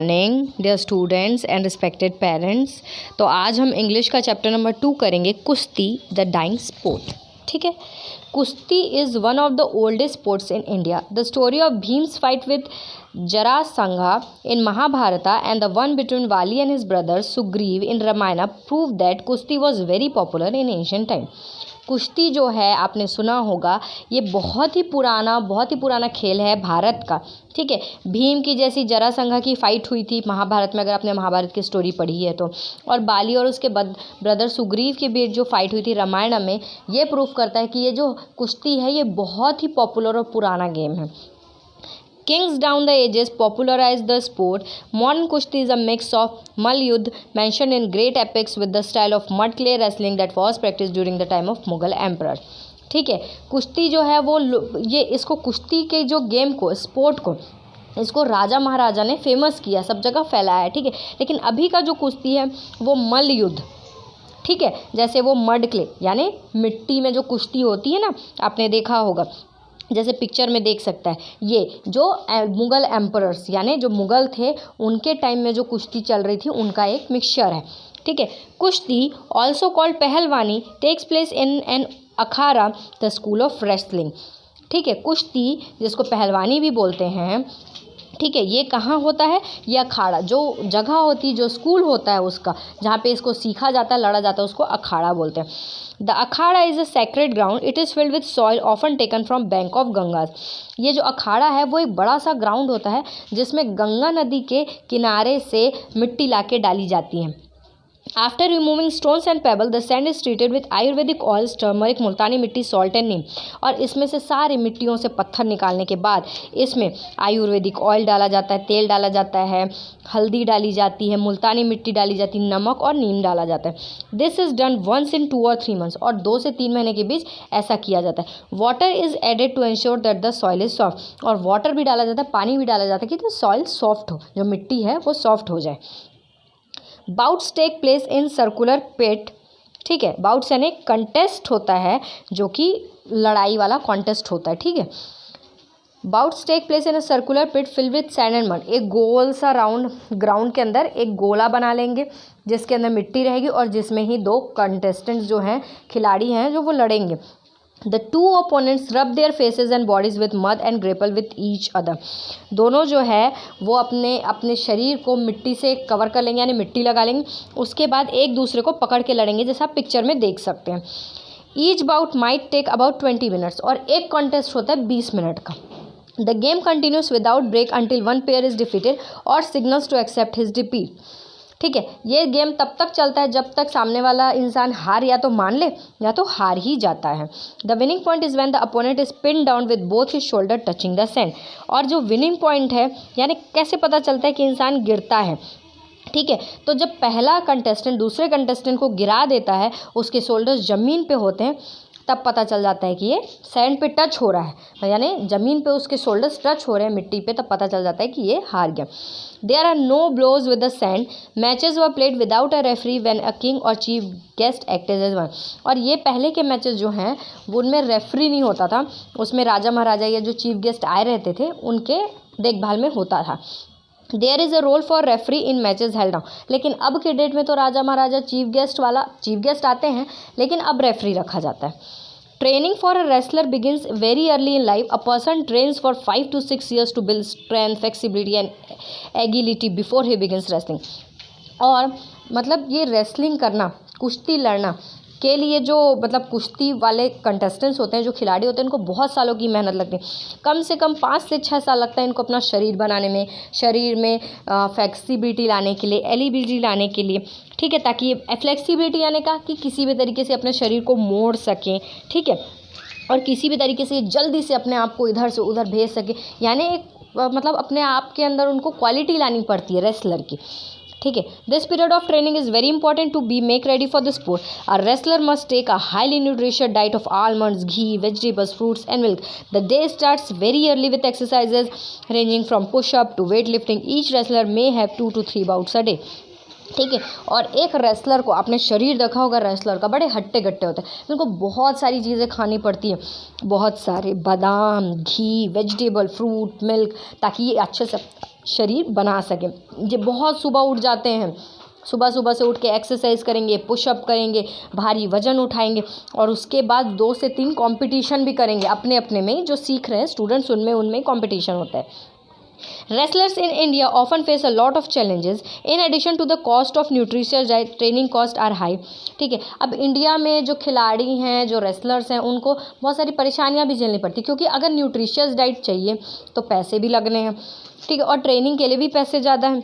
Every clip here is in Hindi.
Morning dear students and respected parents. तो आज हम इंग्लिश का चैप्टर नंबर 2 करेंगे, कुश्ती द डाइंग स्पोर्ट। ठीक है। Kushti is one of the oldest sports in India. The story of Bhim's fight with Jarasandha in Mahabharata and the one between Vali and his brother Sugriv in Ramayana prove that कुश्ती was very popular in ancient time। कुश्ती जो है आपने सुना होगा, ये बहुत ही पुराना खेल है भारत का। ठीक है। भीम की जैसी जरासंघा की फाइट हुई थी महाभारत में, अगर आपने महाभारत की स्टोरी पढ़ी है तो, और बाली और उसके ब्रदर सुग्रीव के बीच जो फाइट हुई थी रामायण में, ये प्रूफ करता है कि ये जो कुश्ती है ये बहुत ही पॉपुलर और पुराना गेम है। Kings down the ages popularized the sport. Modern Kushti is a mix of Malyuddh mentioned in great epics with the style of mud clay wrestling that was practiced during the time of Mughal emperor। ठीक है। कुश्ती जो है वो ये इसको कुश्ती के जो गेम को, स्पोर्ट को, इसको राजा महाराजा ने फेमस किया, सब जगह फैलाया है। ठीक है। लेकिन अभी का जो कुश्ती है वो मल्लयुद्ध, ठीक है, जैसे वो मड क्ले यानी मिट्टी में जो कुश्ती होती है ना, आपने देखा होगा, जैसे पिक्चर में देख सकता है, ये जो मुग़ल एम्परर्स यानी जो मुग़ल थे उनके टाइम में जो कुश्ती चल रही थी उनका एक मिक्सचर है। ठीक है। Kushti also called pehlwani takes place in an akhada the school of wrestling. ठीक है। कुश्ती जिसको पहलवानी भी बोलते हैं, ठीक है, ये कहाँ होता है? ये अखाड़ा जो जगह होती है, जो स्कूल होता है उसका, जहाँ पे इसको सीखा जाता है, लड़ा जाता है, उसको अखाड़ा बोलते हैं। The Akhara is a sacred ground. It is filled with soil often taken from bank of Ganga. ये जो अखाड़ा है वो एक बड़ा सा ग्राउंड होता है जिसमें गंगा नदी के किनारे से मिट्टी लाके डाली जाती है। After removing stones and pebble, the sand is treated with Ayurvedic oils, turmeric, मुल्तानी मिट्टी, salt and neem। और इसमें से सारी मिट्टियों से पत्थर निकालने के बाद इसमें आयुर्वेदिक ऑयल डाला जाता है, तेल डाला जाता है, हल्दी डाली जाती है, मुल्तानी मिट्टी डाली जाती है, नमक और नीम डाला जाता है। This is done once in 2 or 3 months। और 2 से 3 महीने के बीच ऐसा किया जाता है। Water is added to ensure that the soil is soft. और वाटर भी डाला जाता है, पानी भी डाला जाता है कि सॉइल सॉफ्ट हो, जो मिट्टी है वो सॉफ्ट हो जाए। Bouts take place in circular pit. ठीक है। बाउट्स यानी कंटेस्ट होता है, जो कि लड़ाई वाला कॉन्टेस्ट होता है। ठीक है। Bouts take place in a circular pit fill with sand and mud. एक गोल सा राउंड ग्राउंड के अंदर एक गोला बना लेंगे जिसके अंदर मिट्टी रहेगी और जिसमें ही 2 कंटेस्टेंट्स जो हैं, खिलाड़ी हैं, जो वो लड़ेंगे। The two opponents rub their faces and bodies with mud and grapple with each other। दोनों जो है वो अपने अपने शरीर को मिट्टी से कवर कर लेंगे यानी मिट्टी लगा लेंगे, उसके बाद एक दूसरे को पकड़ के लड़ेंगे, जैसा आप पिक्चर में देख सकते हैं। Each bout might take about 20 minutes. और एक कॉन्टेस्ट होता है 20 मिनट का। The game continues without break until one pair is defeated और signals to accept his defeat. ठीक है। ये गेम तब तक चलता है जब तक सामने वाला इंसान हार या तो मान ले या तो हार ही जाता है। The winning point is when the opponent is pin down with both his shoulder touching the sand. और जो विनिंग पॉइंट है यानी कैसे पता चलता है कि इंसान गिरता है, ठीक है, तो जब पहला कंटेस्टेंट दूसरे कंटेस्टेंट को गिरा देता है, उसके शोल्डर्स ज़मीन पे होते हैं, तब पता चल जाता है कि ये सैंड पे टच हो रहा है, यानी ज़मीन पे उसके शोल्डर्स टच हो रहे हैं मिट्टी पे, तब पता चल जाता है कि ये हार गया। There are no blows with the sand. Matches were played without a referee when a king or chief guest acted as one. और ये पहले के मैचेस जो हैं वो उनमें रेफरी नहीं होता था, उसमें राजा महाराजा या जो चीफ गेस्ट आए रहते थे उनके देखभाल में होता था। There is a role for referee in matches held now. लेकिन अब के डेट में तो राजा महाराजा चीफ गेस्ट आते हैं, लेकिन अब रेफरी रखा जाता है। Training for a wrestler begins very early in life. A person trains for 5 to 6 years to build strength, flexibility and agility before he begins wrestling. और मतलब ये रेसलिंग करना, कुश्ती लड़ना के लिए जो मतलब कुश्ती वाले कंटेस्टेंट्स होते हैं, जो खिलाड़ी होते हैं, इनको बहुत सालों की मेहनत लगती है। कम से कम 5 से 6 साल लगता है इनको अपना शरीर बनाने में, शरीर में फ्लेक्सिबिलिटी लाने के लिए, एलिबिलिटी लाने के लिए। ठीक है। ताकि ये फ्लेक्सिबिलिटी यानी का कि किसी भी तरीके से अपने शरीर को मोड़ सकें, ठीक है, और किसी भी तरीके से जल्दी से अपने आप को इधर से उधर भेज सकें, यानी एक मतलब अपने आप के अंदर उनको क्वालिटी लानी पड़ती है रेसलर की। ठीक है। This period of training is very important to be make ready for the sport. A wrestler must take a highly nutritious diet of almonds, ghee, vegetables, fruits and milk. The day starts very early with exercises ranging from pushup to weight lifting. Each wrestler may have 2 to 3 bouts a day. ठीक है। और एक रेसलर को, आपने शरीर देखा होगा रेसलर का, बड़े हट्टे कट्टे होते हैं, उनको बहुत सारी चीज़ें खानी पड़ती हैं, बहुत सारे बादाम, घी, वेजिटेबल, फ्रूट, मिल्क, ताकि ये अच्छे से शरीर बना सकें। ये बहुत सुबह उठ जाते हैं, सुबह सुबह से उठ के एक्सरसाइज करेंगे, पुशअप करेंगे, भारी वजन उठाएंगे और उसके बाद 2 से 3 कंपटीशन भी करेंगे अपने अपने में। जो सीख रहे हैं स्टूडेंट्स उनमें कंपटीशन होता है। Wrestlers in India often face a lot of challenges. In addition to the cost of nutritious diet, training cost are high. ठीक है, अब इंडिया में जो खिलाड़ी हैं, जो रेसलर्स हैं, उनको बहुत सारी परेशानियां भी झेलनी पड़ती, क्योंकि अगर न्यूट्रिशियस डाइट चाहिए तो पैसे भी लगने हैं, ठीक है, और ट्रेनिंग के लिए भी पैसे ज़्यादा हैं।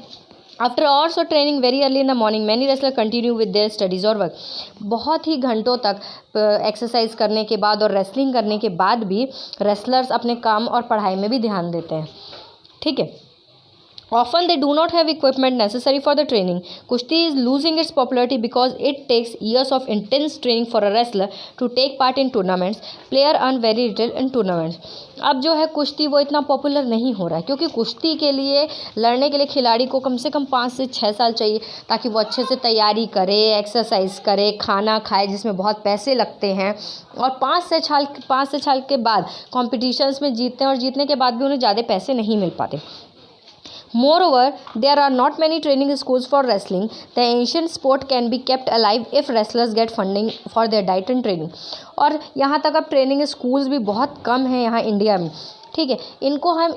After hours of training very early in the morning many wrestler continue with their studies और वर्क। बहुत ही घंटों तक एक्सरसाइज करने के बाद और रेसलिंग करने के बाद भी रेसलर्स अपने काम और पढ़ाई में भी ध्यान देते हैं, ठीक है। Often they do not have equipment necessary for the training. Kushti is losing its popularity because it takes years of intense training for a wrestler to take part in tournaments. Player earn very little in tournaments. अब जो है कुश्ती वो इतना पॉपुलर नहीं हो रहा है, क्योंकि कुश्ती के लिए लड़ने के लिए खिलाड़ी को कम से कम 5 से 6 साल चाहिए, ताकि वो अच्छे से तैयारी करे, एक्सरसाइज करे, खाना खाए, जिसमें बहुत पैसे लगते हैं, और 5 से साल के बाद कॉम्पिटिशन्स में जीतते हैं, और जीतने के बाद भी उन्हें ज़्यादा पैसे नहीं मिल पाते। Moreover, there are not many training schools for wrestling. The ancient sport can be kept alive if wrestlers get funding for their diet and training. और यहाँ तक अब ट्रेनिंग स्कूल्स भी बहुत कम हैं यहाँ इंडिया में, ठीक है।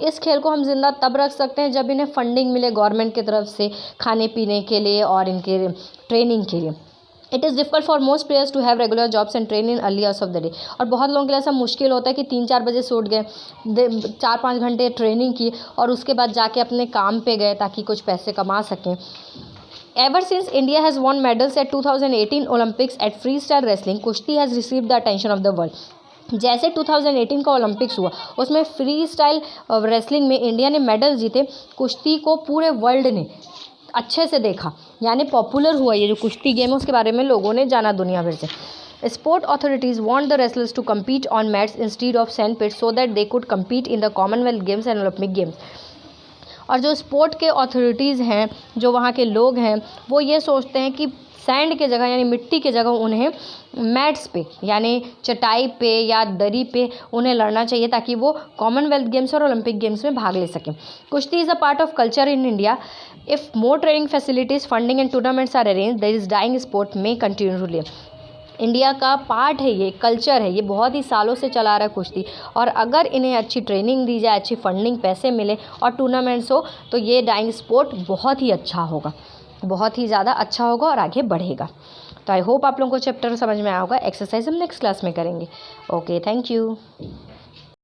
इस खेल को हम जिंदा तब रख सकते हैं जब इन्हें फंडिंग मिले गवर्नमेंट की तरफ से, खाने पीने के लिए और इनके ट्रेनिंग के लिए। It is difficult for most players to have regular jobs and train in early hours of the day. और बहुत लोगों के लिए ऐसा मुश्किल होता है कि 3-4 बजे से उठ गए, 4-5 घंटे ट्रेनिंग की और उसके बाद जाके अपने काम पे गए ताकि कुछ पैसे कमा सकें। Ever since India has won medals at 2018 Olympics at freestyle wrestling, कुश्ती has received the attention of the world. जैसे 2018 का ओलंपिक्स हुआ, उसमें फ्री स्टाइल रेसलिंग में इंडिया ने मेडल जीते, कुश्ती को पूरे वर्ल्ड ने अच्छे से देखा, यानी पॉपुलर हुआ ये जो कुश्ती गेम है, उसके बारे में लोगों ने जाना दुनिया भर से। Sport authorities want the wrestlers to compete on mats instead of sand pits so that they could compete in the Commonwealth Games and Olympic Games. और जो स्पोर्ट के अथॉरिटीज़ हैं, जो वहाँ के लोग हैं, वो ये सोचते हैं कि सैंड के जगह यानी मिट्टी के जगह उन्हें मैट्स पे यानी चटाई पे या दरी पे उन्हें लड़ना चाहिए, ताकि वो कॉमनवेल्थ गेम्स और ओलंपिक गेम्स में भाग ले सकें। Kushti is a part of culture in India. If more training facilities, funding and tournaments are arrange, there is dying sport may continue to live. India का पार्ट है, ये कल्चर है, ये बहुत ही सालों से चला रहा है कुश्ती, और अगर इन्हें अच्छी ट्रेनिंग दी जाए, अच्छी फंडिंग, पैसे मिले और टूर्नामेंट्स हो, तो ये डाइंग स्पोर्ट बहुत ही अच्छा होगा, बहुत ही ज़्यादा अच्छा होगा और आगे बढ़ेगा। तो आई होप आप लोगों को चैप्टर समझ में आया होगा। एक्सरसाइज हम नेक्स्ट क्लास में करेंगे। Okay, thank you.